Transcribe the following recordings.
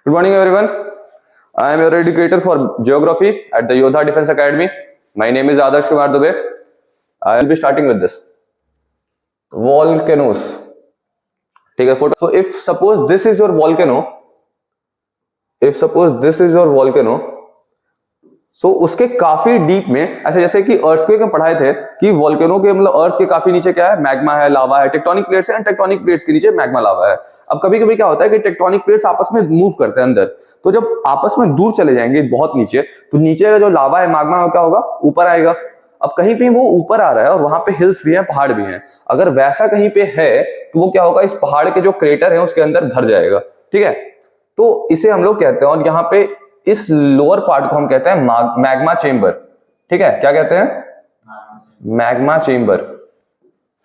Good morning, everyone. I am your educator for geography at the Yodha Defense Academy. My name is Adarsh Kumar Dubey. I will be starting with this volcanoes. Take a photo. So, if suppose this is your volcano, सो उसके काफी deep में ऐसे जैसे कि earthquake में पढ़ाए थे कि वोल्केनो के मतलब अर्थ के काफी नीचे क्या है, मैग्मा है, लावा है, टेक्टोनिक प्लेट्स है, एंड टेक्टोनिक प्लेट्स के नीचे मैग्मा लावा है। अब कभी कभी क्या होता है कि टेक्टोनिक प्लेट्स आपस में मूव करते हैं अंदर, तो जब आपस में दूर चले जाएंगे बहुत नीचे, तो नीचे का जो लावा है, मैग्मा क्या होगा, ऊपर आएगा। अब कहीं पे वो ऊपर आ रहा है और वहां पे हिल्स भी है, पहाड़ भी हैं, अगर वैसा कहीं पे है तो वो क्या होगा, इस पहाड़ के जो क्रेटर है उसके अंदर भर जाएगा। ठीक है, तो इसे हम लोग कहते हैं, और यहाँ पे इस लोअर पार्ट को हम कहते हैं मैग्मा चेंबर। ठीक है, क्या कहते हैं, मैग्मा चेंबर।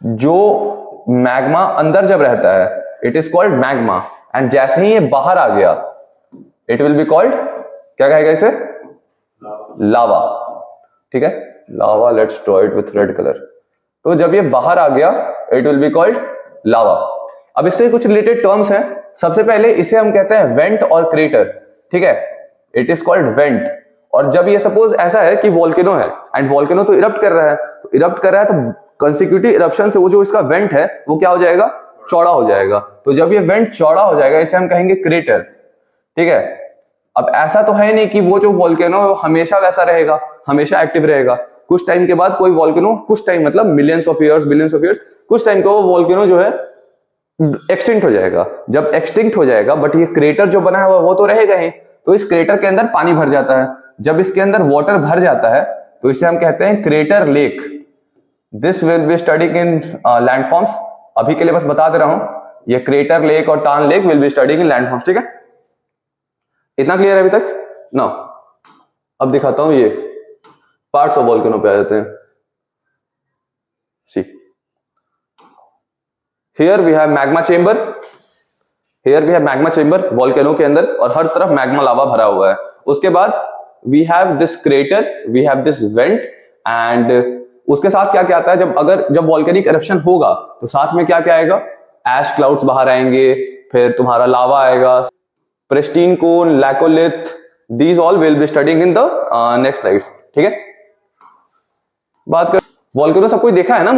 जो मैग्मा अंदर जब रहता है it is called magma, and जैसे ही ये बाहर आ गया इट विल बी कॉल्ड, क्या कहेगा इसे, लावा। ठीक है, lava, let's draw it with red colour. तो जब ये बाहर आ गया it will be called lava. अब इससे कुछ रिलेटेड टर्म्स हैं। सबसे पहले इसे हम कहते हैं वेंट और क्रेटर। ठीक है, इट इज कॉल्ड वेंट। और जब ये सपोज ऐसा है कि वोल्केनो है एंड वोल्केनो तो इरप्ट कर रहा है, तो कंसेक्यूटिव इरप्शन से वो जो इसका वेंट है वो क्या हो जाएगा, चौड़ा हो जाएगा। तो जब ये वेंट चौड़ा हो जाएगा इसे हम कहेंगे क्रेटर। ठीक है, अब ऐसा तो है नहीं कि वो जो वोल्केनो हमेशा वैसा रहेगा, हमेशा एक्टिव रहेगा। कुछ टाइम के बाद कोई वोल्केनो, कुछ टाइम मतलब मिलियंस ऑफ ईयर्स, कुछ टाइम का वो वोल्केनो जो है एक्सटिंक्ट हो जाएगा। जब एक्सटिंक्ट हो जाएगा बट ये क्रेटर जो बना है वो तो रहेगा ही, तो इस क्रेटर के अंदर पानी भर जाता है। जब इसके अंदर वाटर भर जाता है तो इसे हम कहते हैं crater lake. This will be studied in landforms. अभी के लिए बस बता दे रहा हूं, ये क्रेटर लेक और टान lake will be studied in landforms. ठीक है, इतना क्लियर है अभी तक ना? अब दिखाता हूं, ये पार्ट्स ऑफ वोल्केनो पे आ जाते हैं। See, here we have magma chamber, volcano के अंदर, और हर तरफ मैग्मा लावा भरा हुआ है। उसके बाद we have this crater, we have this vent, and उसके साथ क्या क्या आता है, जब वोल्केनिक इरप्शन होगा तो साथ में क्या क्या आएगा, एश क्लाउड्स बाहर आएंगे, फिर तुम्हारा लावा आएगा, Pristine cone, laccolith, these all will be studying in the next slides. ठीक है, बात कर, वोल्केनो सब कोई देखा है ना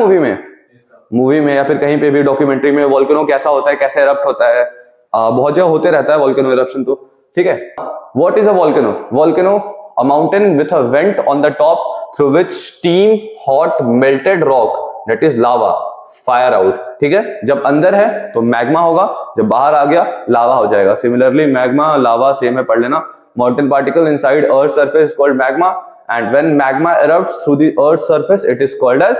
मूवी में या फिर कहीं पे भी डॉक्यूमेंट्री में, वोल्केनो कैसा होता है, कैसे इरप्ट होता है, बहुत जगह होते रहता है वोल्केनो इरप्शन। तो ठीक है, what is a volcano? A mountain with a went on the top through which steam, hot melted rock, that is lava, fire out. ठीक है, जब अंदर है तो मैग्मा होगा, जब बाहर आ गया लावा हो जाएगा। सिमिलरली मैग्मा लावा सेम है, पढ़ लेना। Molten particle inside earth surface called magma, and when magma erupts through the earth surface it is called as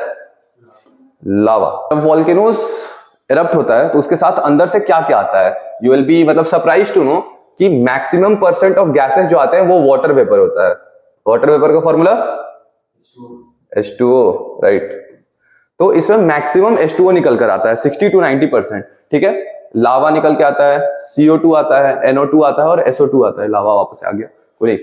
lava. जब वोल्केनोस इरप्ट होता है तो उसके साथ अंदर से क्या क्या आता है, यू विल बी मतलब सरप्राइज टू नो कि मैक्सिमम परसेंट ऑफ गैसेस जो आते हैं वो वाटर वेपर होता है। वाटर वेपर का फॉर्मूला H2O, राइट। तो इसमें मैक्सिमम H2O निकल कर आता है, 60 to 90%। ठीक है, लावा निकल के आता है, CO2 आता है, NO2 आता है और SO2 आता है। लावा वापस आ गया पूरी।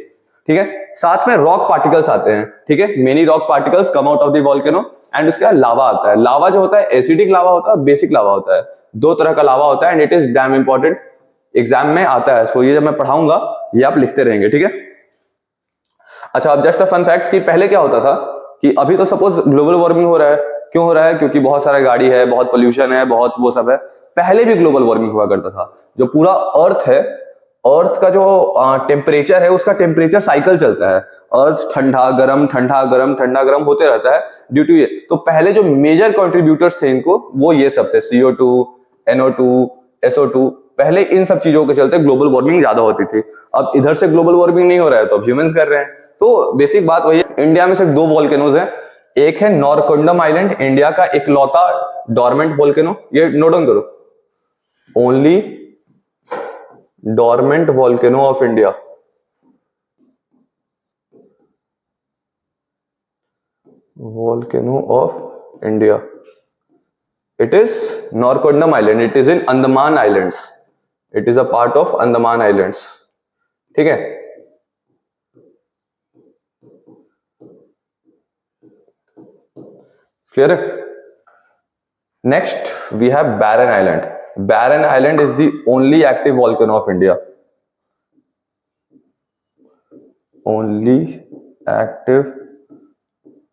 ठीक है, साथ में रॉक पार्टिकल्स आते हैं। ठीक है, many rock particles come out of the volcano, and उसके बाद लावा आता है। लावा जो होता है एसिडिक लावा होता है, बेसिक लावा होता है। दो तरह का लावा होता है, and it is damn important, exam में आता है। सो ये जब मैं पढ़ाऊंगा ये आप लिखते रहेंगे। ठीक है, अच्छा, अब जस्ट अ फन फैक्ट कि पहले क्या होता था कि अभी तो सपोज ग्लोबल वार्मिंग हो रहा है, क्यों हो रहा है, क्योंकि बहुत सारा गाड़ी है, बहुत पोल्यूशन है, बहुत वो सब है। पहले भी ग्लोबल वार्मिंग हुआ करता था। जो पूरा अर्थ है, अर्थ का जो टेम्परेचर है उसका टेम्परेचर साइकिल चलता है। अर्थ ठंडा गरम, ठंडा गरम, ठंडा गरम होते रहता है ड्यू टू ये। तो पहले जो मेजर कंट्रीब्यूटर्स थे इनको, वो ये सब थे, CO2, NO2, SO2। पहले इन सब चीजों के चलते ग्लोबल वार्मिंग ज्यादा होती थी। अब इधर से ग्लोबल वार्मिंग नहीं हो रहा है तो अब ह्यूमंस कर रहे हैं। तो बेसिक बात वही है, इंडिया में सिर्फ 2 वोल्केनोज हैं। एक है नॉरकोंडम आइलैंड, इंडिया का इकलौता डोरमेंट वोल्केनो। ये नोट डाउन करो, only dormant volcano of India. Volcano of India. It is Norkondam Island. It is in Andaman Islands. It is a part of Andaman Islands. ठीक है, clear है? Next we have Barren Island. Barren Island is the only active volcano of India. only active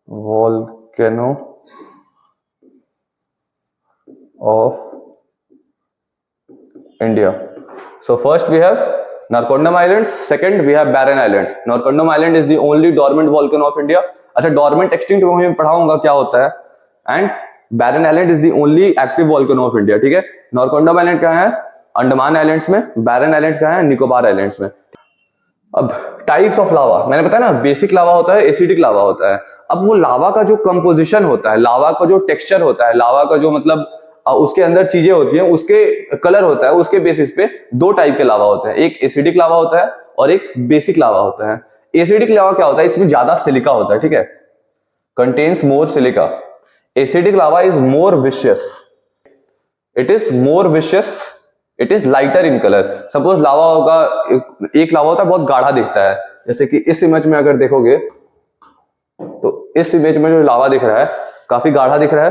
volcano of India. So first we have Narcondam Islands, second we have Barren Islands. Narcondam Island is the only dormant volcano of India. अच्छा, dormant extinct को मैं पढ़ाऊंगा क्या होता है. And Barren Island is the only active volcano of India. ठीक है. Narcondam Island कहाँ है? अंडमान आइलैंड्स में. Barren Islands कहाँ है? निकोबार आइलैंड्स में. अब टाइप्स ऑफ लावा, मैंने बताया ना, बेसिक लावा होता है, एसिडिक लावा होता है. अब वो लावा का जो कंपोजिशन होता है, लावा का जो टेक्सचर होता है, लावा का जो मतलब उसके अंदर चीजें होती हैं, उसके कलर होता है, उसके बेसिस पे दो टाइप के लावा होते हैं. एक एसिडिक लावा होता है और एक बेसिक लावा होता है. एसिडिक लावा क्या होता है? इसमें ज्यादा सिलिका होता है. ठीक है, contains more silica. Acidic lava is more vicious, it is more vicious, it is lighter in colour. Suppose lava होगा, एक लावा होता है बहुत गाढ़ा दिखता है, जैसे कि इस इमेज में अगर देखोगे तो इस इमेज में जो लावा दिख रहा है काफी गाढ़ा दिख रहा है.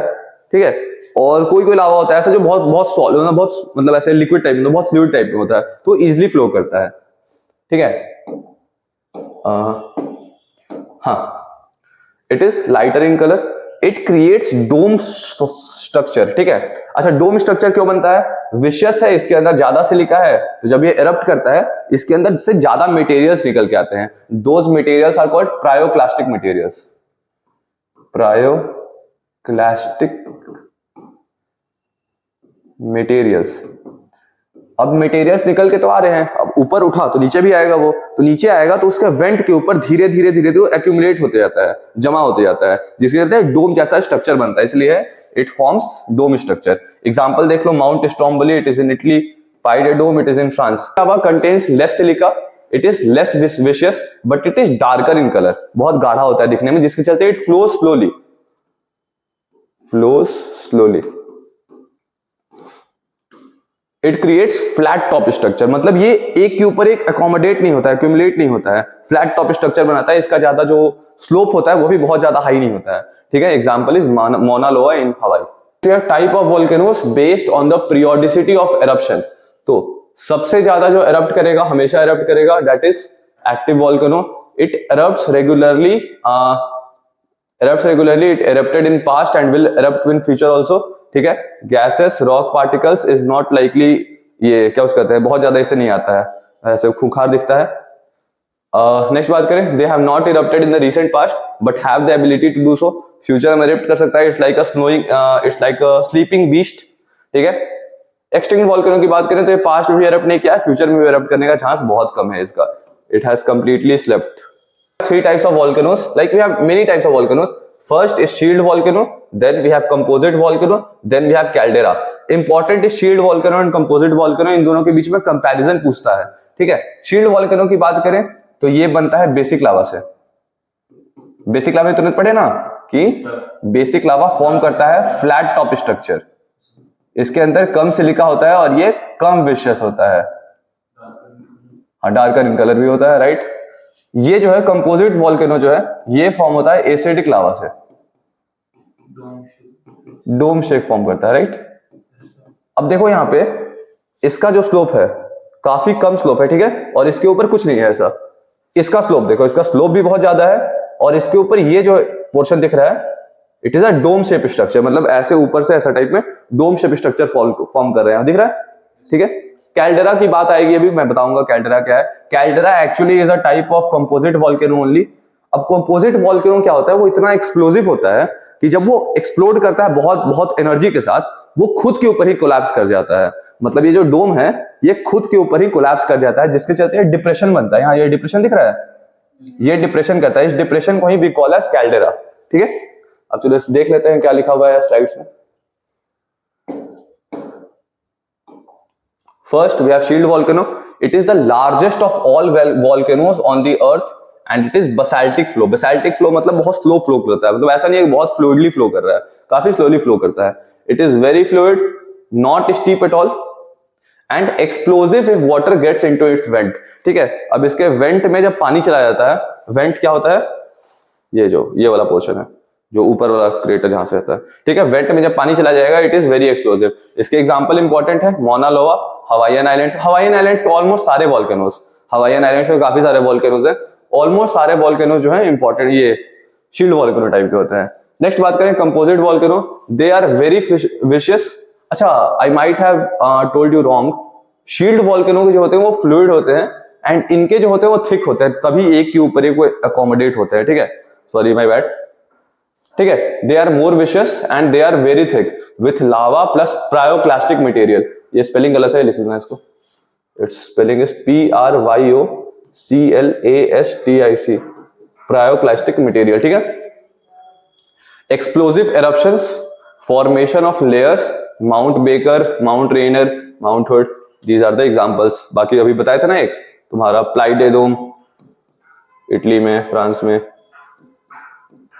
ठीक है, और कोई कोई लावा होता है ऐसा जो बहुत बहुत सॉलिड, बहुत मतलब ऐसे लिक्विड टाइप में, बहुत फ्लूइड टाइप में होता है, तो इजिली फ्लो करता है. ठीक है, हाँ, it is lighter in colour, it creates dome structure. ठीक है, अच्छा, डोम स्ट्रक्चर क्यों बनता है? विशियस है, इसके अंदर ज्यादा सिलिका है, तो जब ये इरप्ट करता है इसके अंदर से ज्यादा मटेरियल्स निकल के आते हैं. Those materials are called pyroclastic materials. Pyroclastic materials. अब मटेरियल्स निकल के तो आ रहे हैं, अब ऊपर उठा तो नीचे भी आएगा, वो तो नीचे आएगा तो उसके वेंट के ऊपर धीरे धीरे धीरे धीरे एक्यूमुलेट होते जाता है, जमा होते जाता है, जिसके कहते हैं डोम जैसा स्ट्रक्चर बनता है, इसलिए it forms dome structure. Example देख लो, mount Stromboli, it is in Italy. Puy dome, it is in France. Lava contains less silica, it is less विशियस, but it is darker in colour. बहुत गाढ़ा होता है दिखने में, जिसके चलते it flows slowly, flows slowly. It creates flat top structure, मतलब ये एक के ऊपर एक अकोमोडेट नहीं होता है, एक्यूमुलेट नहीं होता है, फ्लैट टॉप स्ट्रक्चर बनाता है. इसका ज्यादा जो स्लोप होता है वो भी बहुत ज्यादा हाई नहीं होता है. ठीक है, एग्जांपल इज मौना Loa in Hawaii. Type of volcanoes based on the periodicity of eruption. तो सबसे ज्यादा जो एरप्ट करेगा, हमेशा एरप्ट करेगा, that is active volcano. It erupts regularly, it erupted in past and will erupt in future also. ठीक है, gases, rock particles is not likely, ये क्या कहते हैं, बहुत ज्यादा इससे नहीं आता है, ऐसे खूंखार दिखता है. नेक्स्ट बात करें, they have not erupted in the recent past but have the ability to do so. Future में इरप्ट कर सकता है. It's like a snowing, it's like a sleeping beast. ठीक है, एक्सटिंक्ट वोल्केनो की बात करें तो ये पास्ट में भी इरप्ट नहीं किया, फ्यूचर में भी इरप्ट करने का चांस बहुत कम है इसका. It has completely slept. Three types of volcanoes, like we have many types of volcanoes. First is shield volcano, then we have composite volcano, then we have caldera. Important is shield volcano and composite volcano, इन दोनों के बीच में comparison पूछता है. ठीक है, shield volcano की बात करें तो ये बनता है बेसिक लावा से. बेसिक लावा तुरंत पढ़े ना कि बेसिक लावा फॉर्म करता है फ्लैट टॉप स्ट्रक्चर, इसके अंदर कम सिलिका होता है और ये कम विशियस होता है, डार्कर इन कलर भी होता है. राइट, ये जो है कंपोजिट वोल्केनो जो है ये फॉर्म होता है एसिडिक लावा से, डोम शेप फॉर्म करता है. राइट, अब देखो यहाँ पे इसका जो स्लोप है काफी कम स्लोप है. ठीक है, और इसके ऊपर कुछ नहीं है ऐसा. इसका स्लोप देखो, इसका स्लोप भी बहुत ज्यादा है और इसके ऊपर ये जो पोर्शन दिख रहा है it is a dome shape structure, मतलब ऐसे ऊपर से ऐसा टाइप में डोम शेप स्ट्रक्चर फॉर्म कर रहे हैं, दिख रहा है. ठीक है, कैल्डेरा की बात आएगी, अभी मैं बताऊंगा कैल्डेरा क्या है. Caldera actually is a type of composite volcano only. अब कंपोजिट वोल्केनो क्या होता है, वो इतना एक्सप्लोसिव होता है कि जब वो एक्सप्लोड करता है बहुत बहुत एनर्जी के साथ, वो खुद के ऊपर ही कोलैप्स कर जाता है. मतलब ये जो डोम है ये खुद के ऊपर ही कोलैप्स कर जाता है, जिसके चलते डिप्रेशन बनता है. यहाँ ये डिप्रेशन दिख रहा है, ये डिप्रेशन करता है. इस डिप्रेशन को ही वी कॉल एज कैल्डेरा. ठीक है, अब चलो देख लेते हैं क्या लिखा हुआ है स्लाइड्स में. First, we have shield volcano. It is the largest of all volcanoes on the earth and it is basaltic flow. Basaltic flow मतलब बहुत slow flow करता है, मतलब ऐसा नहीं है कि बहुत fluidly flow कर रहा है, काफी slowly flow करता है. It is very fluid, not steep at all and explosive if water gets into its vent. ठीक है, अब इसके vent में जब पानी चला जाता है, vent क्या होता है, ये वाला पोर्शन है जो ऊपर वाला क्रेटर जहां से आता है. ठीक है, वेंट में जब पानी चला जाएगा इट इज वेरी एक्सप्लोसिव. इसके एग्जांपल इंपॉर्टेंट है मौना लोआ, हवाईयन आइलैंड्स. हवाईयन आइलैंड्स के ऑलमोस्ट सारे वोल्केनोस, हवाईयन आइलैंड्स में काफी सारे वोल्केनोस हैं ऑलमोस्ट सारे वॉल्केनो जो है इंपॉर्टेंट ये शील्ड वॉल्केनो टाइप के होते हैं। नेक्स्ट बात करें composite volcano, they are very vicious. अच्छा, I might have told you wrong, shield volcano के जो होते हैं वो फ्लूइड होते हैं एंड इनके जो होते हैं वो थिक होते हैं, तभी एक के ऊपर एक वो अकोमोडेट होते हैं, ठीक है, सॉरी माय बैड, ठीक है। They are more vicious and they are very thick with lava plus pyroclastic material. ये स्पेलिंग गलत है, लिख देना इसको, it's spelling is PRYOCLASTIC, pyroclastic material, ठीक है। Explosive eruptions, formation of layers, Mount Baker, Mount Rainier, Mount Hood, these are the examples. बाकी अभी बताया था ना एक तुम्हारा प्लाई डे डोम इटली में, फ्रांस में,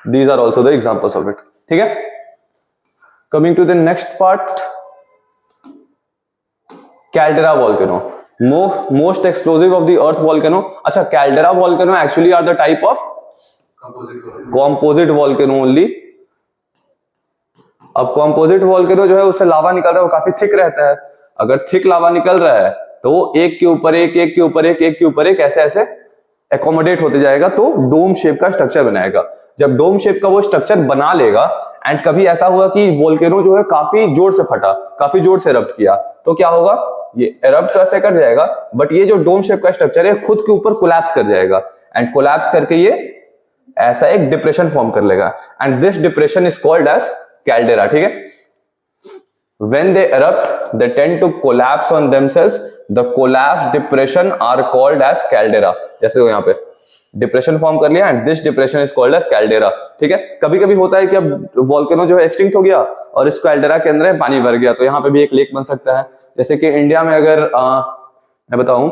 these are also the examples of it, ठीक है। Coming to the next part, caldera volcano, most explosive of the earth volcano. अच्छा, caldera volcano actually are the type of composite volcano only. अब composite volcano जो है उससे लावा निकल रहा है वो काफी थिक रहता है। अगर थिक लावा निकल रहा है तो वो एक के ऊपर एक, एक के ऊपर एक, एक के ऊपर एक, ऐसे ऐसे एकोमोडेट होते जाएगा तो डोम शेप का स्ट्रक्चर बनाएगा। जब डोम शेप का वो स्ट्रक्चर बना लेगा एंड कभी ऐसा हुआ कि वोल्केनो जो है काफी जोर से फटा, काफी जोर से एरप्ट किया, तो क्या होगा, ये एरप्ट कैसे कर जाएगा, बट ये जो डोम शेप का स्ट्रक्चर है खुद के ऊपर कोलैप्स कर जाएगा एंड कोलैप्स करके ये ऐसा एक डिप्रेशन फॉर्म कर लेगा and this depression is called as caldera, ठीक है। When they erupt, they tend to collapse on themselves. The collapsed depression are called as caldera. जैसे यहाँ पे डिप्रेशन फॉर्म कर लिया and this depression is called as caldera, ठीक है। कभी कभी होता है कि अब वॉल्केनो जो है एक्सटिंक्ट हो गया और इस कैल्डेरा के अंदर पानी भर गया, तो यहाँ पे भी एक लेक बन सकता है। जैसे कि इंडिया में अगर मैं बताऊं,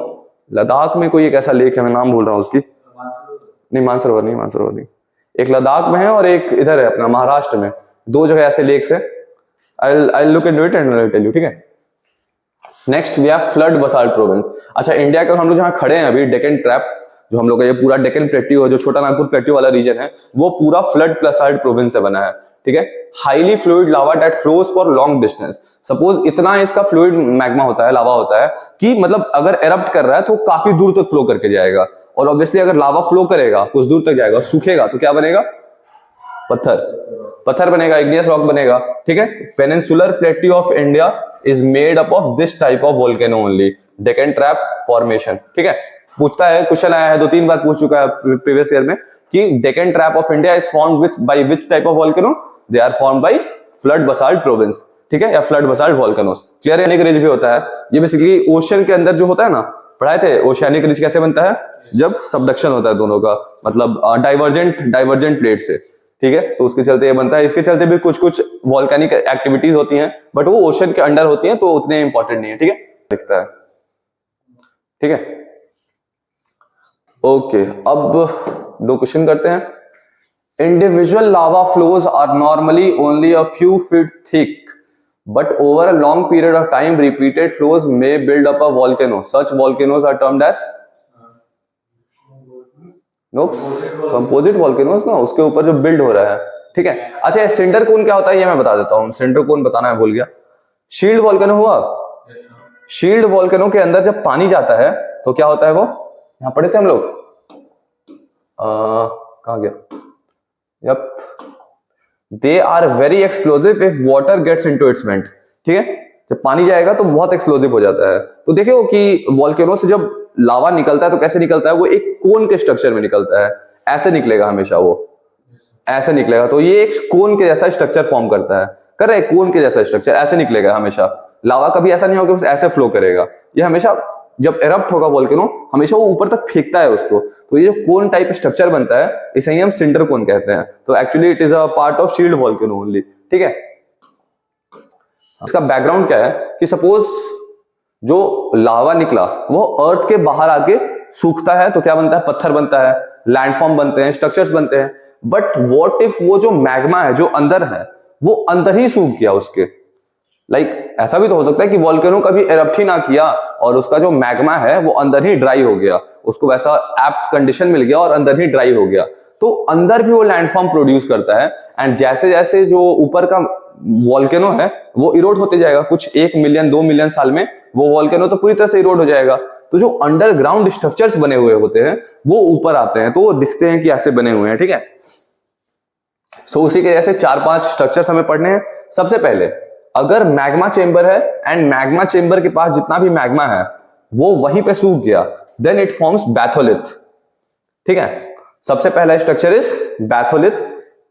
लद्दाख में कोई एक ऐसा लेक है, मैं नाम भूल रहा हूँ उसकी, नहीं मानसरोवर नहीं, एक लद्दाख में है और एक इधर है अपना महाराष्ट्र में, दो जगह ऐसे लेक्स है। I'll look into it and I'll tell you, ठीक है। Next we have flood basalt province. अच्छा, इंडिया के हम लोग जहां खड़े हैं अभी, डेक्कन ट्रैप, जो हम लोग का ये पूरा डेक्कन प्लेट्यू है, जो छोटा नागपुर प्लेट्यू वाला रीजन है, वो पूरा फ्लड बसाल्ट प्रोविंस से बना है, ठीक है। Highly fluid lava that flows for long distance. Suppose इतना इसका फ्लूइड मैग्मा होता है, लावा होता है कि मतलब अगर एरप्ट कर रहा है तो काफी दूर तक फ्लो करके जाएगा, और ऑब्वियसली अगर लावा फ्लो करेगा कुछ दूर तक जाएगा, सूखेगा तो क्या बनेगा, पत्थर बनेगा, इग्नियस रॉक बनेगा, ठीक है। Peninsular plateau of India is made up of this type of volcano only, Deccan trap formation, ठीक है। पूछता है, क्वेश्चन आया है, 2-3 बार पूछ चुका है प्रीवियस ईयर में कि Deccan trap of India is formed with by which type of volcano, they are formed by flood basalt province, ठीक है, या फ्लड बसाल्ट वोल्केनोस। क्लियर है। ओशियानिक रिज भी होता है, ये बेसिकली ओशन के अंदर जो होता है ना, पढ़ाए थे ओशियानिक रिज कैसे बनता है, जब सबडक्शन होता है दोनों का, मतलब डाइवर्जेंट प्लेट से, ठीक है, तो उसके चलते ये बनता है। इसके चलते भी कुछ कुछ वॉल्केनिक एक्टिविटीज होती हैं, बट वो ओशन के अंडर होती हैं तो उतने इंपॉर्टेंट नहीं है, ठीक है, दिखता है, ठीक है। ओके, अब 2 क्वेश्चन करते हैं। Individual lava flows are normally only a few feet thick, but over a long period of time repeated flows may build up a volcano, such volcanoes are termed as composite volcanoes ना, उसके ऊपर जो build हो रहा है, ठीक है। अच्छा, सिंडर कोन क्या होता है ये मैं बता देता हूँ, सिंडर कोन बताना मैं भूल गया। शील्ड वॉल्केनो हुआ, शील्ड वॉल्केनो के अंदर जब पानी जाता है तो क्या होता है, वो यहां पढ़े थे हम लोग, कहां गया, yup, they are very explosive if water gets into its vent, ठीक है। जब पानी जाएगा तो बहुत एक्सप्लोसिव हो जाता है। तो देखो कि वॉल्केनो से जब लावा निकलता है तो कैसे निकलता है, वो एक कोन के स्ट्रक्चर में निकलता है, ऐसे निकलेगा हमेशा, वो ऐसे निकलेगा, तो ये एक कोन के जैसा स्ट्रक्चर फॉर्म करता है, कर रहे कोन के जैसा स्ट्रक्चर ऐसे निकलेगा हमेशा। लावा कभी ऐसा नहीं होगा बस ऐसे फ्लो करेगा, ये हमेशा जब एरप्ट होगा वोल्केनो हमेशा वो ऊपर तक फेंकता है उसको, तो ये जो कोन टाइप स्ट्रक्चर बनता है इसे ही हम सिंडर कोन कहते हैं। तो actually it is a part of shield volcano only, ठीक है। इसका बैकग्राउंड क्या है कि सपोज जो लावा निकला वो अर्थ के बाहर आके सूखता है तो क्या बनता है, पत्थर बनता है, लैंडफॉर्म बनते हैं, स्ट्रक्चर्स बनते हैं। बट व्हाट इफ वो जो मैग्मा है जो अंदर है वो अंदर ही सूख गया उसके, ऐसा भी तो हो सकता है कि वॉल्केनो कभी एरप्ट ही ना किया और उसका जो मैग्मा है वो अंदर ही ड्राई हो गया, उसको वैसा एप्ट कंडीशन मिल गया और अंदर ही ड्राई हो गया, तो अंदर भी वो लैंडफॉर्म प्रोड्यूस करता है। एंड जैसे जैसे जो ऊपर का वॉल्केनो है वो इरोड होते जाएगा, कुछ 1 मिलियन 2 मिलियन साल में वो वॉल्केनो तो पूरी तरह से इरोड हो जाएगा। तो जो अंडरग्राउंड स्ट्रक्चर्स बने हुए होते हैं वो ऊपर आते हैं, तो वो दिखते हैं कि ऐसे बने हुए हैं, ठीक है। सो उसी के जैसे 4-5 स्ट्रक्चर्स हमें पढ़ने हैं। सबसे पहले अगर मैग्मा चेंबर है एंड मैग्मा चेंबर के पास जितना भी मैग्मा है वो वहीं पे सूख गया, देन इट फॉर्म्स बैथोलिथ, ठीक है। सबसे पहला स्ट्रक्चर इज बैथोलिथ,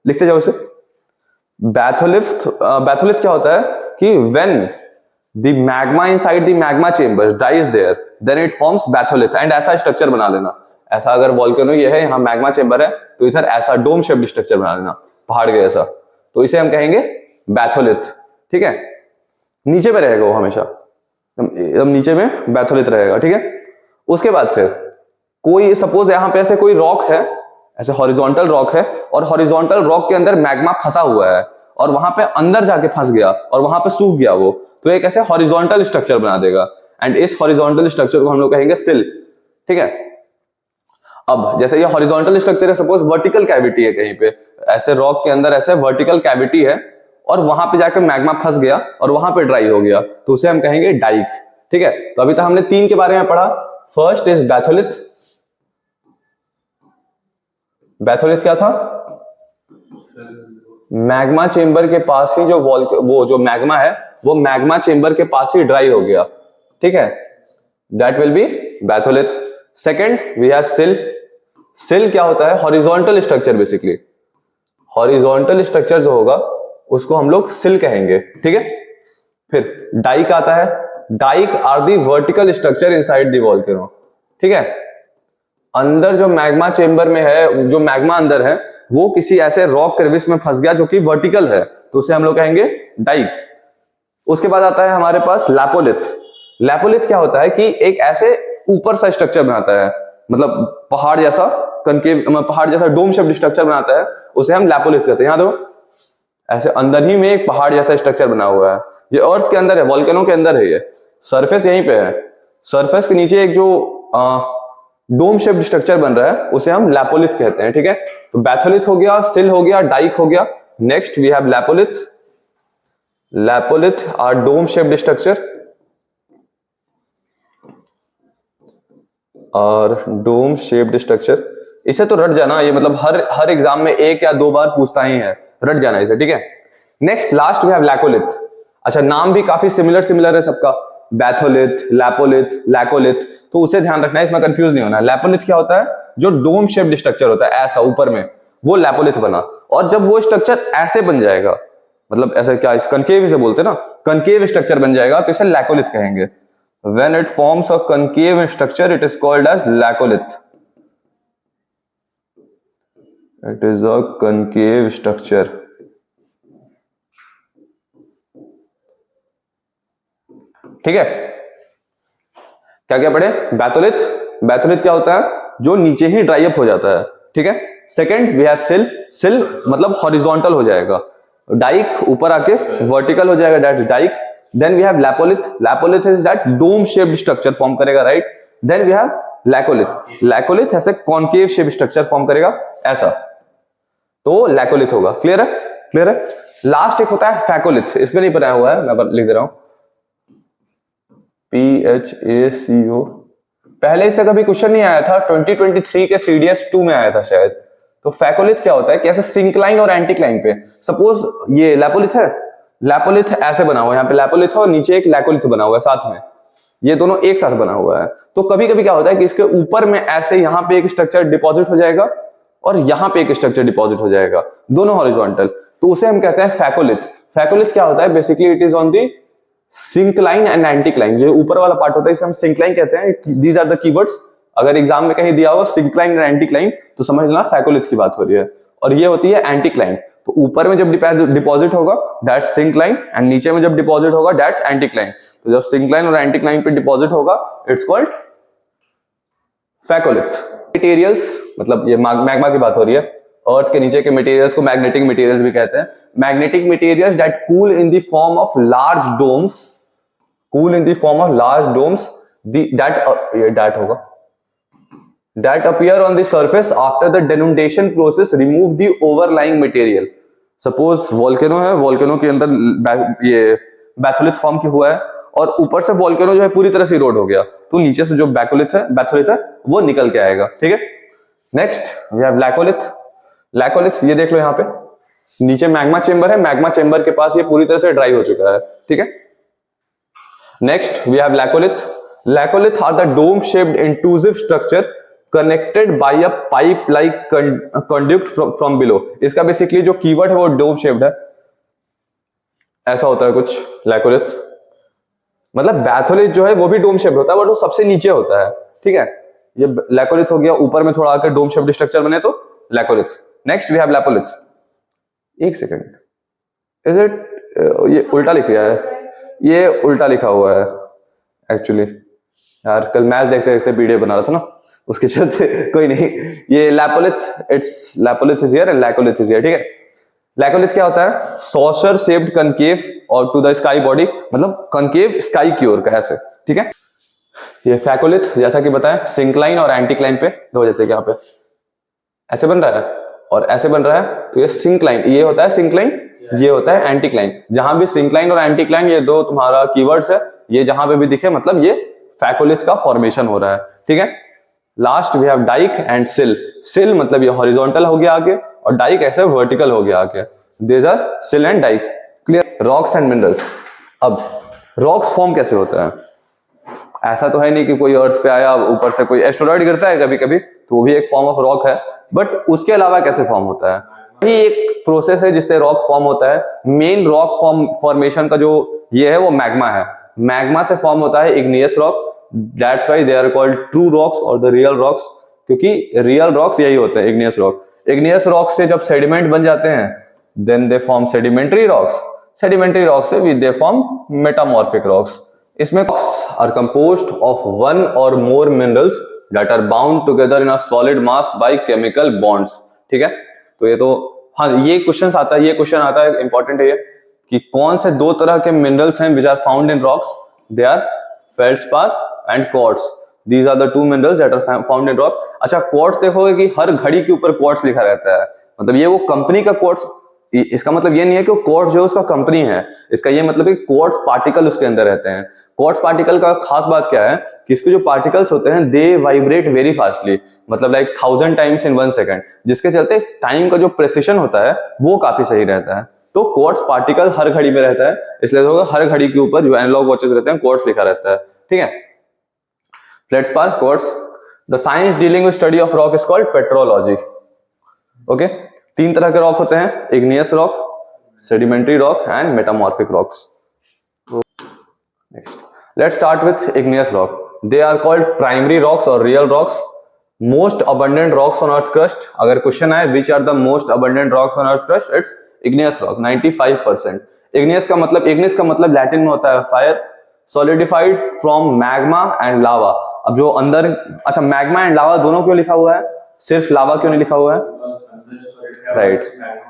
लिखते जाओ इसे। बैथोलिथ क्या होता है कि when the magma inside the magma chamber dies there then it forms batholith, and ऐसा स्ट्रक्चर बना लेना। ऐसा अगर वोल्केनो ये है, यहाँ मैग्मा चेंबर है, तो इधर ऐसा डोम शेप्ड स्ट्रक्चर बना लेना, पहाड़ के ऐसा, तो इसे हम कहेंगे बैथोलिथ, ठीक है। नीचे में रहेगा वो हमेशा, एकदम नीचे में बैथोलिथ रहेगा, ठीक है। उसके बाद फिर कोई सपोज यहाँ पे ऐसे कोई रॉक है, ऐसे हॉरिजॉन्टल रॉक है, और हॉरिजॉन्टल रॉक के अंदर मैग्मा फंसा हुआ है और वहां पे अंदर जाके फंस गया और वहां पे सूख गया वो, तो एक ऐसे हॉरिजॉन्टल स्ट्रक्चर बना देगा, एंड इस हॉरिजॉन्टल स्ट्रक्चर को हम लोग कहेंगे सिल, ठीक है। अब जैसे ये हॉरिजॉन्टल स्ट्रक्चर है, सपोज वर्टिकल कैविटी है कहीं पे, ऐसे रॉक के अंदर ऐसे वर्टिकल कैविटी है और वहां पे जाकर मैग्मा फंस गया और वहां पे ड्राई हो गया, तो उसे हम कहेंगे डाइक, ठीक है। तो अभी तक हमने 3 के बारे में पढ़ा। First is batholith. बैथोलिथ क्या था? मैग्मा चेंबर के पास ही जो वो जो मैग्मा है वो मैग्मा चेंबर के पास ही ड्राई हो गया, ठीक है, that will be batholith. Second we have sill. Sill क्या होता है? Horizontal structure, basically horizontal structure जो होगा उसको हम लोग सिल कहेंगे, ठीक है। फिर डाइक आता है। Dyke are the vertical structure inside the volcano, ठीक है। अंदर जो मैग्मा चेंबर में है, जो मैग्मा अंदर है वो किसी ऐसे रॉक क्रेविस में फंस गया जो कि वर्टिकल है, तो उसे हम लोग कहेंगे डाइक। उसके बाद आता है हमारे पास लैपोलिथ। लैपोलिथ क्या होता है कि एक ऐसे ऊपर सा स्ट्रक्चर बनाता है, मतलब पहाड़ जैसा कनकेव, पहाड़ जैसा डोम शेप्ड स्ट्रक्चर बनाता है, उसे हम लैपोलिथ कहते हैं। यहाँ देखो ऐसे अंदर ही में एक पहाड़ जैसा स्ट्रक्चर बना हुआ है, ये अर्थ के अंदर है, वोल्केनो के अंदर है, ये सरफेस यहीं पे है, सरफेस के नीचे एक जो डोम शेप्ड स्ट्रक्चर बन रहा है उसे हम लैपोलिथ कहते हैं, ठीक है। तो बैथोलिथ हो गया, सिल हो गया, डाइक हो गया। Next we have lopolith. Lopolith are dome shaped structure और डोम शेप्ड स्ट्रक्चर, इसे तो रट जाना, ये मतलब हर एग्जाम में 1 या 2 बार पूछता ही है, रट जाना इसे, ठीक है। Next last we have laccolith. अच्छा, नाम भी काफी सिमिलर है सबका, बैथोलिथ, लैपोलिथ, लैकोलिथ, तो उसे ध्यान रखना है, इसमें कंफ्यूज नहीं होना। लैपोलिथ क्या होता है? जो डोम शेप्ड स्ट्रक्चर होता है ऐसा ऊपर में, वो लैपोलिथ बना, और जब वो स्ट्रक्चर ऐसे बन जाएगा, मतलब ऐसे क्या इस कनकेव से बोलते हैं ना, कनकेव स्ट्रक्चर बन जाएगा, तो इसे लैकोलिथ कहेंगे। When it forms a concave structure, it is called as laccolith. It is a concave structure. ठीक है, क्या क्या पढ़े? बैथोलिथ। बैथोलिथ क्या होता है? जो नीचे ही ड्राई अप हो जाता है, ठीक है। Second we have sill. Sill मतलब हॉरिजॉन्टल हो जाएगा, डाइक ऊपर आके वर्टिकल हो जाएगा, that's dyke. Then we have Lapolith. Lapolith is that dome shaped structure form करेगा, right? Then we have Laccolith. Laccolith ऐसे concave shaped structure form करेगा ऐसा, तो Laccolith होगा। क्लियर है? क्लियर है? लास्ट एक होता है Phacolith, इसमें नहीं बनाया हुआ है, मैं लिख दे रहा हूं, PHACO। पहले इससे कभी क्वेश्चन नहीं आया था, 2023 के CDS 2 में आया था शायद। तो Phacolith क्या होता है कि ऐसे सिंक्लाइन और एंटीक्लाइन पे, सपोज ये Lapolith है, लैपोलिथ ऐसे बना हुआ है, यहाँ पे लैपोलिथ है और नीचे एक लैकोलिथ बना हुआ है साथ में, ये दोनों एक साथ बना हुआ है। तो कभी कभी क्या होता है कि इसके ऊपर में ऐसे यहाँ पे एक स्ट्रक्चर डिपॉजिट हो जाएगा और यहाँ पे एक स्ट्रक्चर डिपॉजिट हो जाएगा, दोनों हॉरिजॉन्टल, तो उसे हम कहते हैं फैकोलिथ। फैकोलिथ क्या होता है? Basically it is on the syncline and anticline, जो ऊपर वाला पार्ट होता है इसे हम सिंक्लाइन कहते हैं। दीज आर द कीवर्ड्स, अगर एग्जाम में कहीं दिया हो सिंक्लाइन एंड एंटीक्लाइन तो समझ लेना फैकोलिथ की बात हो रही है, और ये होती है एंटीक्लाइन। तो ऊपर में जब डिपॉजिट होगा दैट्स सिंक्लाइन, एंड नीचे में जब डिपॉजिट होगा दैट्स एंटीक्लाइन। तो जब सिंक्लाइन और एंटीक्लाइन पे डिपॉजिट होगा इट्स कॉल्ड फैकोलिथ। मटेरियल्स, मतलब ये मैग्मा की बात हो रही है, अर्थ के नीचे के मटेरियल्स को मैग्नेटिक मटेरियल्स भी कहते हैं। Magnetic materials that cool in the form of large domes, cool in the form of large domes, that होगा, that appear on the surface after the denudation process remove the overlying material। Suppose volcano है, volcano के अंदर ये batholith form की हुआ है और ऊपर से वोल्केनो जो है पूरी तरह से इरोड हो गया, तो नीचे से जो बैथोलिथ है वो निकल के आएगा। ठीक है, next we have laccolith. Laccolith ये देख लो, यहाँ पे नीचे मैग्मा चेंबर है, मैग्मा चेंबर के पास ये पूरी तरह से ड्राई हो चुका है। ठीक है, next we have laccolith. Laccolith are the dome shaped intrusive structure connected by a pipe like conduct from below. इसका बेसिकली जो कीवर्ड है वो डोम शेप्ड है, ऐसा होता है कुछ लैकोलिथ। मतलब बैथोलिथ जो है वो भी डोम शेप्ड होता है, बट वो सबसे नीचे होता है। ठीक है, ये लैकोलिथ हो गया, ऊपर में थोड़ा आकर डोम शेप्ड स्ट्रक्चर बने तो laccolith. Next we have lopolith. एक सेकंड, इज इट, ये उल्टा लिख दिया है, ये उल्टा लिखा हुआ है एक्चुअली। यार कल मैच देखते देखते वीडियो बना रहा था ना, उसके चलते कोई नहीं। ये lopolith, it's lopolith is here and laccolith is here. ठीक है, लैकोलिथ क्या होता है? सॉसर शेप्ड कनकेव और टू द स्काई बॉडी, मतलब कनकेव स्काई की ओर का ऐसे। ठीक है, ये फैकोलिथ जैसा कि बताएं सिंक्लाइन और एंटीक्लाइन पे दो, जैसे कि यहाँ पे ऐसे बन रहा है और ऐसे बन रहा है, तो ये सिंक्लाइन, ये होता है सिंक्लाइन, ये होता है एंटीक्लाइन। जहां भी सिंक्लाइन और एंटीक्लाइन ये दो तुम्हारा कीवर्ड्स है, ये जहां पे भी दिखे मतलब ये फैकोलिथ का फॉर्मेशन हो रहा है। ठीक है, last we have dyke and sill. Sill मतलब ये हॉरिजॉन्टल हो गया आगे, और डाइक ऐसे वर्टिकल हो गया आगे। These are sill and dyke. Clear? Rocks and minerals. अब रॉक्स फॉर्म कैसे होता है? ऐसा तो है नहीं कि कोई अर्थ पे आया, ऊपर से कोई एस्टेरॉइड गिरता है कभी कभी, तो वो भी एक फॉर्म ऑफ रॉक है, बट उसके अलावा कैसे फॉर्म होता है? यही एक प्रोसेस है जिससे रॉक फॉर्म होता है। मेन रॉक फॉर्मेशन का जो ये है वो मैग्मा है। मैग्मा से फॉर्म होता है igneous rock, that's why they are called true rocks और द रियल रॉक्स, क्योंकि रियल रॉक्स यही होते हैं, इग्नियस रॉक। इग्नियस रॉक से जब सेडिमेंट बन जाते हैं, then they form sedimentary rocks. Sedimentary rock से दे फॉर्म मेटामॉर्फिक रॉक्स। इसमें rocks are composed of one or more minerals that are bound together in a solid mass by chemical bonds। ठीक है, तो ये तो हाँ, ये क्वेश्चन आता है इंपॉर्टेंट है ये, कि कौन से दो तरह के मिनरल्स हैं which are found in rocks? They are feldspar and quartz. These are the two minerals that are found in rock. अच्छा, क्वार्ट्ज देखोगे कि हर घड़ी के ऊपर क्वार्ट्ज लिखा रहता है, मतलब ये वो कंपनी का क्वार्ट्ज। इसका मतलब ये नहीं है कि क्वार्ट्ज जो है उसका कंपनी है, इसका ये मतलब है कि क्वार्ट्ज पार्टिकल उसके अंदर रहते हैं। क्वार्ट्ज पार्टिकल का खास बात क्या है कि इसके जो पार्टिकल्स होते हैं दे वाइब्रेट वेरी फास्टली, मतलब लाइक 1000 टाइम्स इन 1 सेकंड, जिसके चलते टाइम का जो प्रेसिशन होता है वो काफी सही रहता है। तो क्वार्ट्ज पार्टिकल हर घड़ी में रहता है, इसलिए तो हर घड़ी के ऊपर जो एनालॉग वॉचेस रहते हैं क्वार्ट्ज लिखा रहता है। ठीक है, feldspar, quartz. The science dealing with study of rock is called petrology. Okay, तीन तरह के रॉक होते हैं, igneous rock, sedimentary rock and metamorphic rocks. Next, let's start with igneous rock. They are called primary rocks और real rocks. Most abundant rocks on earth crust. अगर question आए which are the most abundant rocks on earth crust, it's igneous rock, 95%। Igneous का मतलब Latin में होता है fire, solidified from magma and lava. अब जो अंदर, अच्छा मैग्मा एंड लावा दोनों क्यों लिखा हुआ है, सिर्फ लावा क्यों नहीं लिखा हुआ है? राइट,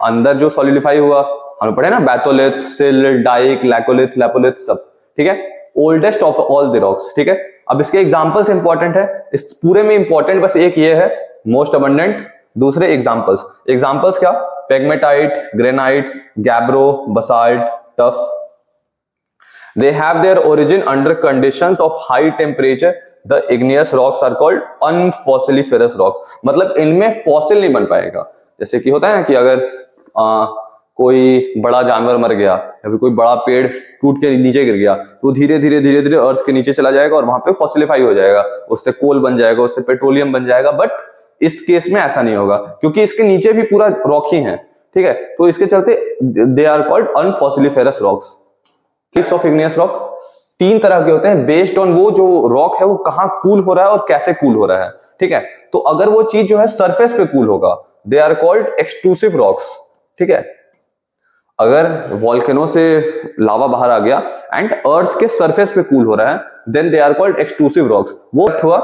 अंदर जो सॉलिडिफाई हुआ, हमने पढ़े ना, बैथोलिथ, सिल, डाइक, लैकोलिथ, लैपोलिथ सब। ठीक है, oldest of all the rocks. ठीक है, अब इसके एग्जांपल्स इंपॉर्टेंट है, इस पूरे में इंपॉर्टेंट बस एक ये है, मोस्ट अबंडेंट। दूसरे एग्जांपल्स क्या? Pegmatite, granite, gabbro, basalt, tough. They have their origin under conditions of high temperature. The igneous rocks are called unfossiliferous rock। मतलब इनमें फॉसिल नहीं बन पाएगा। जैसे कि होता है ना कि अगर कोई बड़ा जानवर मर गया या फिर कोई बड़ा पेड़ टूट के नीचे गिर गया, तो धीरे धीरे अर्थ के नीचे चला जाएगा और वहां पे फॉसिलिफाई हो जाएगा, उससे कोल बन जाएगा, उससे पेट्रोलियम बन जाएगा। बट इस केस में ऐसा नहीं होगा, क्योंकि इसके नीचे भी पूरा रॉक ही है। ठीक है, तो इसके चलते they are called unfossiliferous rocks. Types of igneous rock तीन तरह के होते हैं, बेस्ड ऑन वो जो रॉक है वो कहां कूल हो रहा है और कैसे कूल हो रहा है। ठीक है, तो अगर वो चीज जो है सरफेस पे कूल होगा, they are called extrusive rocks. ठीक है, अगर वॉल्केनो से लावा बाहर आ गया एंड अर्थ के सरफेस पे कूल हो रहा है, then they are called extrusive rocks. वो हुआ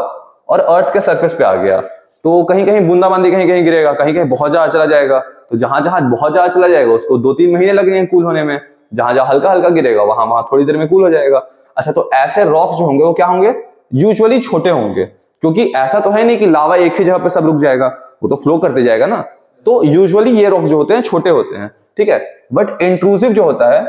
और अर्थ के सरफेस पे आ गया, तो कहीं कहीं बूंदाबांदी कहीं कहीं गिरेगा, कहीं कहीं बहुत ज्यादा चला जाएगा। तो जहां जहां बहुत ज्यादा चला जाएगा उसको 2-3 महीने लगेंगे कूल होने में, जहां जहां हल्का हल्का गिरेगा वहां थोड़ी देर में कूल हो जाएगा। अच्छा, तो ऐसे रॉक्स जो होंगे वो क्या होंगे? यूजुअली छोटे होंगे, क्योंकि ऐसा तो है नहीं कि लावा एक ही जगह पे सब रुक जाएगा, वो तो फ्लो करते जाएगा ना। तो यूजुअली ये रॉक जो होते हैं छोटे होते हैं। ठीक है, बट इंट्रूसिव जो होता है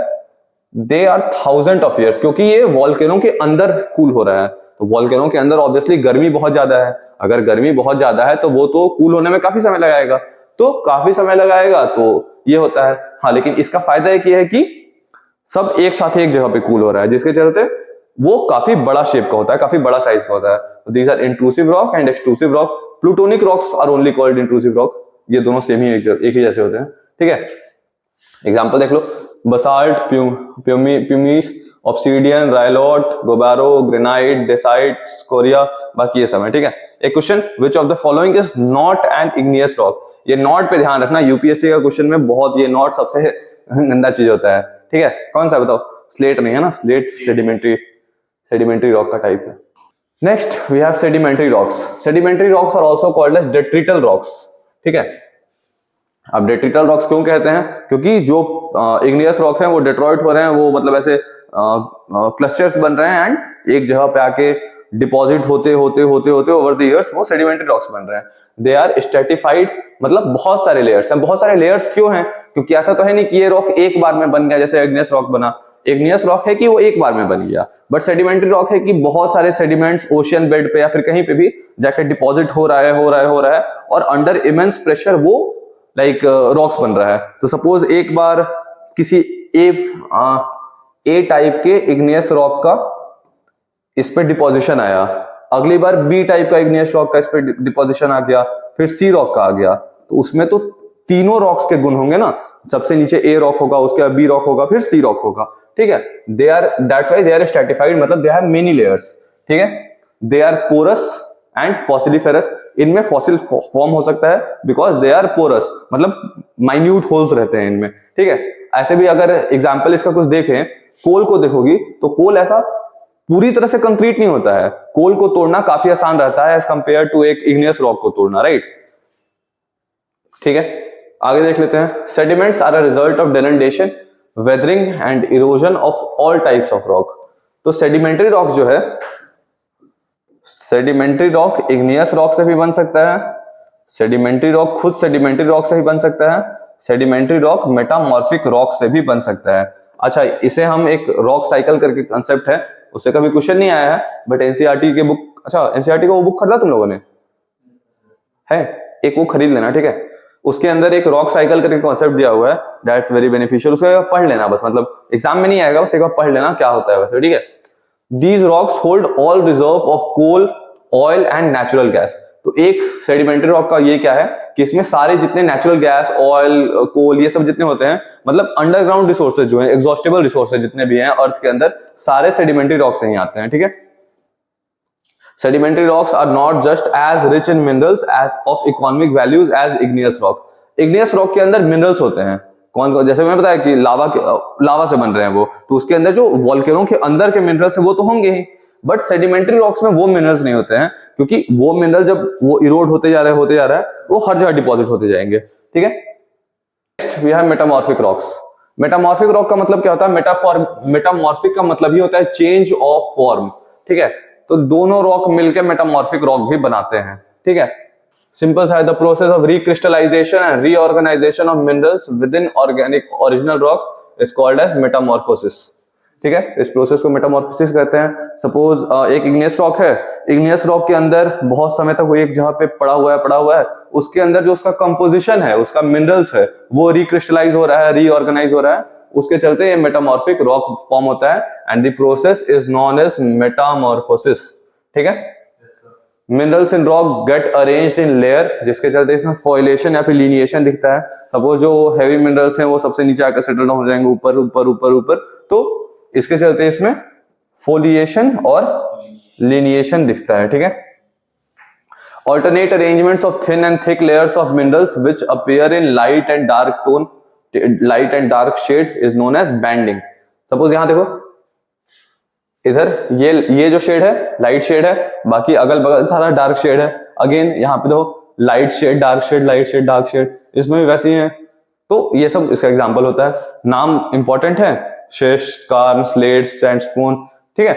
they are thousand of years, क्योंकि ये वॉल्केनो के अंदर कूल हो रहा है। तो वॉल्केनो के अंदर ऑब्वियसली गर्मी बहुत ज्यादा है, अगर गर्मी बहुत ज्यादा है तो वो तो कूल होने में काफी समय लगाएगा, तो काफी समय लगाएगा तो ये होता है। हाँ, लेकिन इसका फायदा एक ये है कि सब एक साथ एक जगह पे कूल हो रहा है, जिसके चलते वो काफी बड़ा शेप का होता है, काफी बड़ा साइज का होता है। These are intrusive rock and extrusive rock. Plutonic rocks are only called intrusive rock. ये दोनों सेम ही एक ही जैसे होते हैं, ठीक है। एग्जांपल देख लो, basalt, pumice, obsidian, rhyolite, gabbro, granite, dacite, scoria, बाकी ये सब है, ठीक है। एक question, which of the following is not an igneous rock. ये नॉट पे ध्यान रखना, यूपीएससी का क्वेश्चन में बहुत ये नॉट सबसे गंदा चीज होता है, ठीक है। कौन सा बताओ? स्लेट नहीं है ना, स्लेट सेडिमेंट्री रॉक का टाइप है। Next we have sedimentary rocks. Sedimentary rocks are also called as detrital rocks, ठीक है। अब डेट्रिटल रॉक्स क्यों कहते हैं? क्योंकि जो इग्नियस रॉक है वो डेट्रॉइट हो रहे हैं, वो मतलब ऐसे क्लस्टर्स बन रहे हैं एंड एक जगह पे आके डिपॉजिट होते होते होते होते ओवर द इयर्स वो सेडिमेंट्री रॉक्स बन रहे हैं। दे आर स्ट्रेटिफाइड, मतलब बहुत सारे लेयर्स हैं। बहुत सारे लेयर्स क्यों हैं? क्योंकि ऐसा तो है नहीं कि ये रॉक एक बार में बन गया, जैसे इग्नियस रॉक बना। इग्नियस रॉक है कि वो एक बार में बन गया, बट सेडिमेंट्री रॉक है कि बहुत सारे सेडिमेंट्स ओशियन बेड पे या फिर कहीं पे भी जाके डिपॉजिट हो रहा है और अंडर इमेंस प्रेशर वो लाइक रॉक्स बन रहा है। तो सपोज एक बार किसी ए टाइप के इग्नियस रॉक का इस पे डिपोजिशन आया, अगली बार बी टाइप का इग्नियस रॉक का इस पे डिपोजिशन आ गया, फिर सी रॉक का आ गया, तो उसमें तो तीनों रॉक्स के गुण होंगे ना। सबसे नीचे ए रॉक होगा, उसके बाद बी रॉक होगा, फिर सी रॉक होगा, ठीक है। They are, that's why they are stratified, मतलब दे हैव मेनी लेयर्स, ठीक है। They are porous and fossiliferous. इनमें फॉसिल फॉर्म हो सकता है बिकॉज दे आर पोरस, मतलब माइन्यूट होल्स रहते हैं इनमें, ठीक है। ऐसे भी अगर एग्जाम्पल इसका कुछ देखें, कोल को देखोगी तो कोल ऐसा पूरी तरह से कंक्रीट नहीं होता है। कोल को तोड़ना काफी आसान रहता है एज कंपेयर टू एक इग्नियस रॉक को तोड़ना, राइट, ठीक है। आगे देख लेते हैं। Sediments are a result of denudation, weathering and erosion of all types of rock. तो सेडिमेंट्री रॉक जो है, सेडिमेंट्री रॉक इग्नियस रॉक से भी बन सकता है, सेडिमेंट्री रॉक खुद सेडिमेंट्री रॉक से भी बन सकता है, सेडिमेंट्री रॉक मेटामॉर्फिक रॉक से भी बन सकता है। अच्छा, इसे हम एक रॉक साइकिल करके कंसेप्ट है, उससे कभी क्वेश्चन नहीं आया है, बट एनसीईआरटी के बुक, अच्छा एनसीईआरटी का वो बुक खरीदा तुम लोगों ने? है, एक वो खरीद लेना, ठीक है। उसके अंदर एक रॉक साइकिल करके कॉन्सेप्ट दिया हुआ है, दैट्स वेरी बेनिफिशियल। उसको पढ़ लेना बस, मतलब एग्जाम में नहीं आएगा, बस एक बार पढ़ लेना क्या होता है वैसे, ठीक है। These rocks hold all reserve of coal, oil and natural gas। तो एक सेडिमेंट्री रॉक का ये क्या है कि इसमें सारे जितने नेचुरल गैस, ऑयल, कोल, ये सब जितने होते हैं, मतलब अंडरग्राउंड रिसोर्सेज जो है, एग्जॉस्टेबल रिसोर्सेज जितने भी हैं अर्थ के अंदर, सारे सेडिमेंट्री रॉक से ही आते हैं, ठीक है। Sedimentary rocks are not just as rich in minerals as of economic values as igneous rock. Igneous rock के अंदर मिनरल्स होते हैं, कौन, जैसे मैंने बताया कि लावा से बन रहे हैं वो, तो उसके अंदर जो वॉल्केनो के अंदर के मिनरल्स है वो तो होंगे ही, बट सेडिमेंट्री रॉक्स में वो मिनरल्स नहीं होते हैं, क्योंकि वो मिनरल जब वो इरोड होते जा रहा है वो हर जगह डिपॉजिट होते जाएंगे, ठीक है। Next we have metamorphic rocks. Metamorphic rock का मतलब क्या होता है? मेटामॉर्फिक का मतलब ही होता है चेंज ऑफ फॉर्म, ठीक है। तो दोनों रॉक मिलकर मेटामॉर्फिक रॉक भी बनाते हैं, ठीक है। Simple है, the process of recrystallization and reorganization of minerals within organic original rocks is called as metamorphosis, ठीक है। इस प्रोसेस को मेटामॉर्फोसिस कहते हैं। सपोज एक इग्नियस रॉक है, इग्नियस रॉक के अंदर बहुत समय तक वो एक जगह पे पड़ा हुआ है, उसके अंदर जो उसका कंपोजिशन है, उसका मिनरल्स है, वो रिक्रिस्टलाइज हो रहा है, रीऑर्गेनाइज हो रहा है, उसके चलते ये मेटामॉर्फिक रॉक फॉर्म होता है and the process is known as metamorphosis, ठीक है। Minerals in rock get arranged in layer, जिसके चलते इसमें फॉइलेशन या फिर लिनिएशन दिखता है। सपोज जो हैवी मिनरल्स हैं वो सबसे नीचे आकर सेटल डाउन हो जाएंगे ऊपर ऊपर ऊपर ऊपर, तो इसके चलते इसमें फोलिएशन और लिनिएशन दिखता है, ठीक है। Alternate arrangements of thin and thick layers of minerals which appear in light and dark shade is known as banding। Suppose यहां देखो, इधर ये जो शेड है लाइट शेड है, बाकी अगल बगल सारा डार्क शेड है। अगेन यहाँ पे देखो light shade dark shade, light shade dark shade, इसमें भी वैसे ही है। तो ये सब इसका एग्जांपल होता है। नाम इंपॉर्टेंट है, शेष, स्कार, स्लेट, सैंडस्टोन, ठीक है।